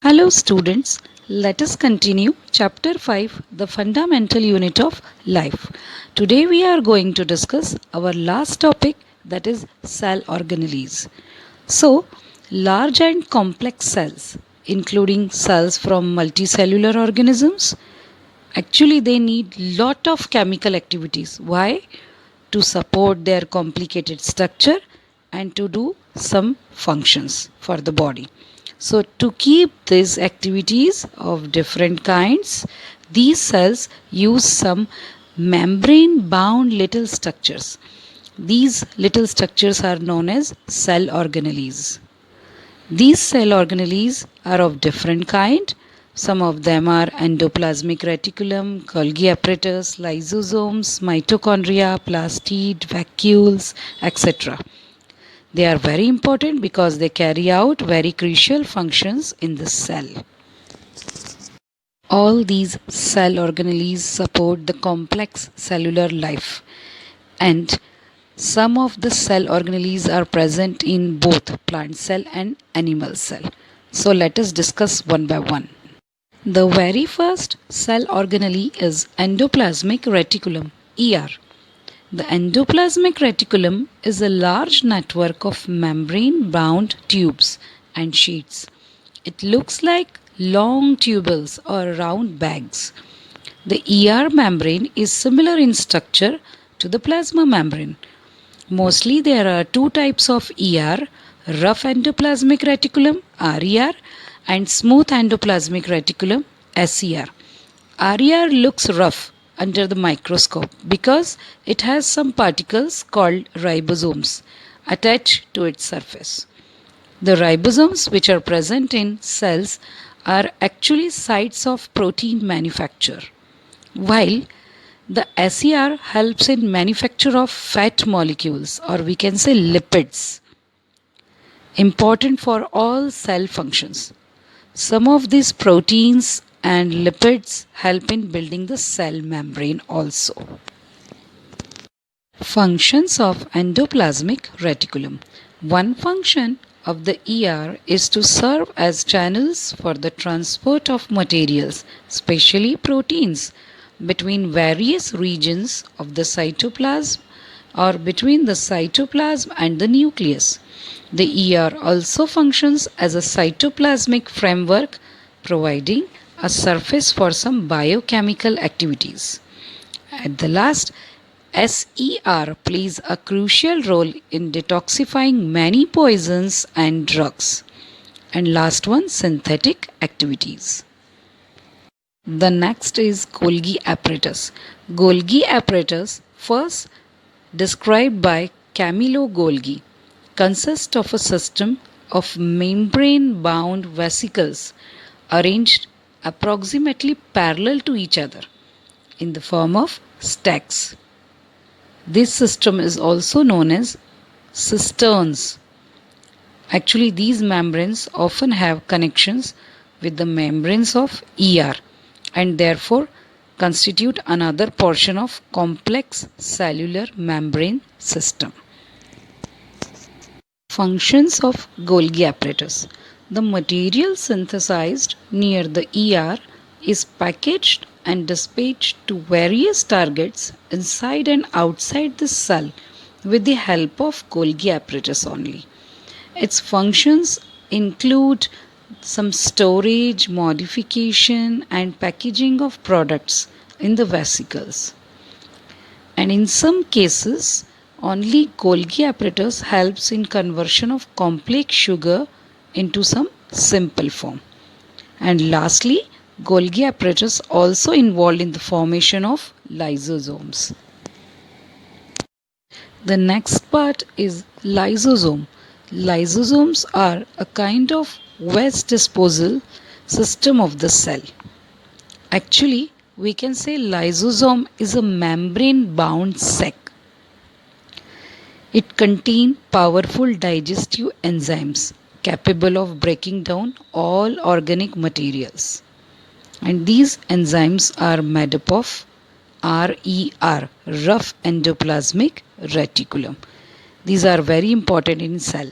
Hello students, let us continue chapter 5, the fundamental unit of life. Today we are going to discuss our last topic, that is cell organelles. So, large and complex cells, including cells from multicellular organisms, actually they need lot of chemical activities. Why? To support their complicated structure and to do some functions for the body. So, to keep these activities of different kinds, these cells use some membrane bound little structures. These little structures are known as cell organelles. These cell organelles are of different kind. Some of them are endoplasmic reticulum, Golgi apparatus, lysosomes, mitochondria, plastid, vacuoles, etc. They are very important because they carry out very crucial functions in the cell. All these cell organelles support the complex cellular life, and some of the cell organelles are present in both plant cell and animal cell. So let us discuss one by one. The very first cell organelle is endoplasmic reticulum, ER. The endoplasmic reticulum is a large network of membrane bound tubes and sheets. It looks like long tubules or round bags. The ER membrane is similar in structure to the plasma membrane. Mostly there are two types of ER, rough endoplasmic reticulum RER and smooth endoplasmic reticulum SER. RER looks rough under the microscope because it has some particles called ribosomes attached to its surface. The ribosomes which are present in cells are actually sites of protein manufacture, while the SER helps in manufacture of fat molecules, or we can say lipids, important for all cell functions. Some of these proteins and lipids help in building the cell membrane also. Functions of endoplasmic reticulum. One function of the ER is to serve as channels for the transport of materials, especially proteins, between various regions of the cytoplasm or between the cytoplasm and the nucleus. The ER also functions as a cytoplasmic framework, providing a surface for some biochemical activities. At the last, SER plays a crucial role in detoxifying many poisons and drugs. And last one, synthetic activities. The next is Golgi apparatus. Golgi apparatus, first described by Camillo Golgi, consists of a system of membrane bound vesicles arranged approximately parallel to each other in the form of stacks. This system is also known as cisterns. Actually, these membranes often have connections with the membranes of ER and therefore constitute another portion of complex cellular membrane system. Functions of Golgi apparatus. The material synthesized near the ER is packaged and dispatched to various targets inside and outside the cell with the help of Golgi apparatus only. Its functions include some storage, modification, and packaging of products in the vesicles. And in some cases, only Golgi apparatus helps in conversion of complex sugar into some simple form. And lastly, Golgi apparatus also involved in the formation of lysosomes. The next part is lysosome. Lysosomes are a kind of waste disposal system of the cell. Actually, we can say lysosome is a membrane bound sac. It contains powerful digestive enzymes capable of breaking down all organic materials. And these enzymes are made up of RER, rough endoplasmic reticulum. These are very important in cell.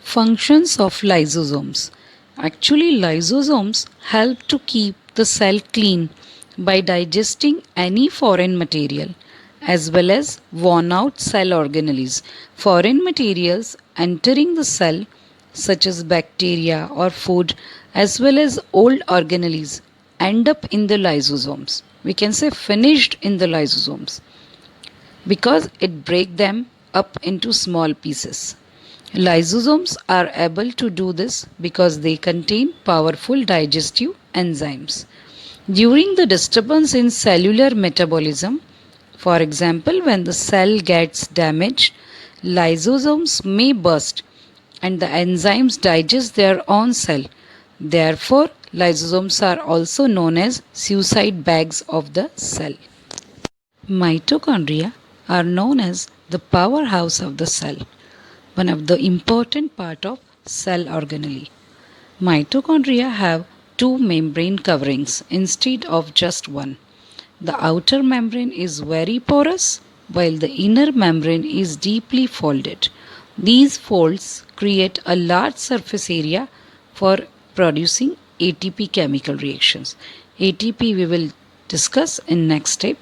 Functions of lysosomes. Actually, lysosomes help to keep the cell clean by digesting any foreign material as well as worn out cell organelles. Foreign materials entering the cell, such as bacteria or food, as well as old organelles, end up in the lysosomes. We can say finished in the lysosomes because it breaks them up into small pieces. Lysosomes are able to do this because they contain powerful digestive enzymes. During the disturbance in cellular metabolism, for example, when the cell gets damaged, lysosomes may burst and the enzymes digest their own cell. Therefore, lysosomes are also known as suicide bags of the cell. Mitochondria are known as the powerhouse of the cell, one of the important part of cell organelle. Mitochondria have two membrane coverings instead of just one. The outer membrane is very porous while the inner membrane is deeply folded. These folds create a large surface area for producing ATP chemical reactions. ATP we will discuss in next step.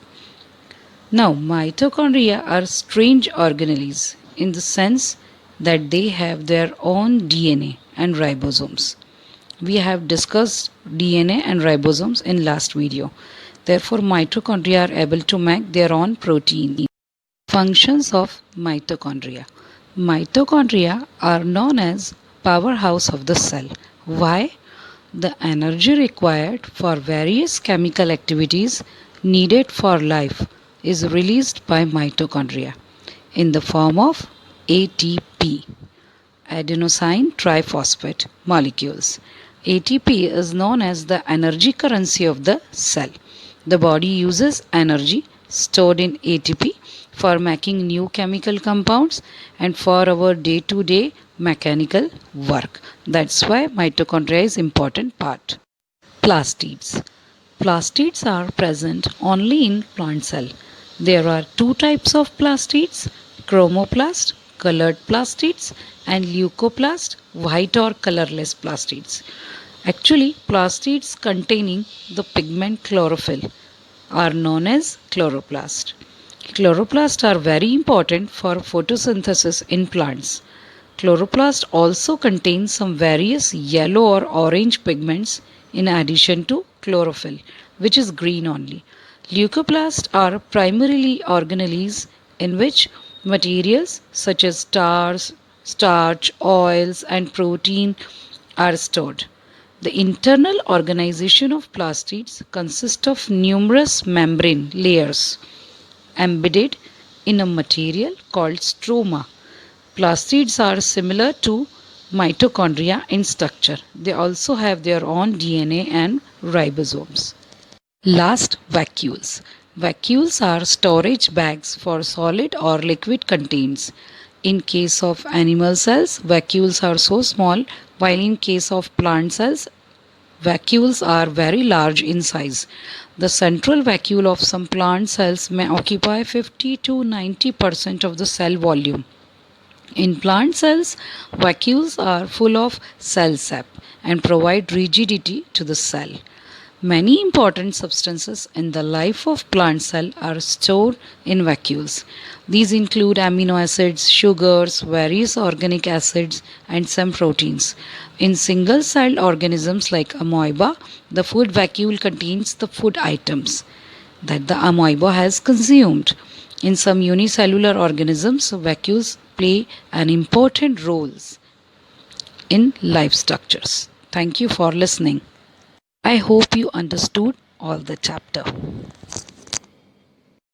Now, mitochondria are strange organelles in the sense that they have their own DNA and ribosomes. We have discussed DNA and ribosomes in last video. Therefore, mitochondria are able to make their own protein. Functions of mitochondria. Mitochondria are known as powerhouse of the cell. Why? The energy required for various chemical activities needed for life is released by mitochondria in the form of ATP, adenosine triphosphate molecules. ATP is known as the energy currency of the cell. The body uses energy stored in ATP for making new chemical compounds and for our day-to-day mechanical work. That's why mitochondria is important part. Plastids. Plastids are present only in plant cell. There are two types of plastids, chromoplast, colored plastids, and leucoplast, white or colorless plastids. Actually, plastids containing the pigment chlorophyll are known as chloroplast. Chloroplasts are very important for photosynthesis in plants. Chloroplast also contains some various yellow or orange pigments in addition to chlorophyll, which is green only. Leucoplasts are primarily organelles in which materials such as starch, oils, and protein are stored. The internal organization of plastids consists of numerous membrane layers embedded in a material called stroma. Plastids are similar to mitochondria in structure. They also have their own DNA and ribosomes. Last, vacuoles. Vacuoles are storage bags for solid or liquid contents. In case of animal cells, vacuoles are so small, while in case of plant cells, vacuoles are very large in size. The central vacuole of some plant cells may occupy 50 to 90% of the cell volume. In plant cells, vacuoles are full of cell sap and provide rigidity to the cell. Many important substances in the life of plant cell are stored in vacuoles. These include amino acids, sugars, various organic acids, and some proteins. In single-celled organisms like amoeba, the food vacuole contains the food items that the amoeba has consumed. In some unicellular organisms, vacuoles play an important role in life structures. Thank you for listening. I hope you understood all the chapter.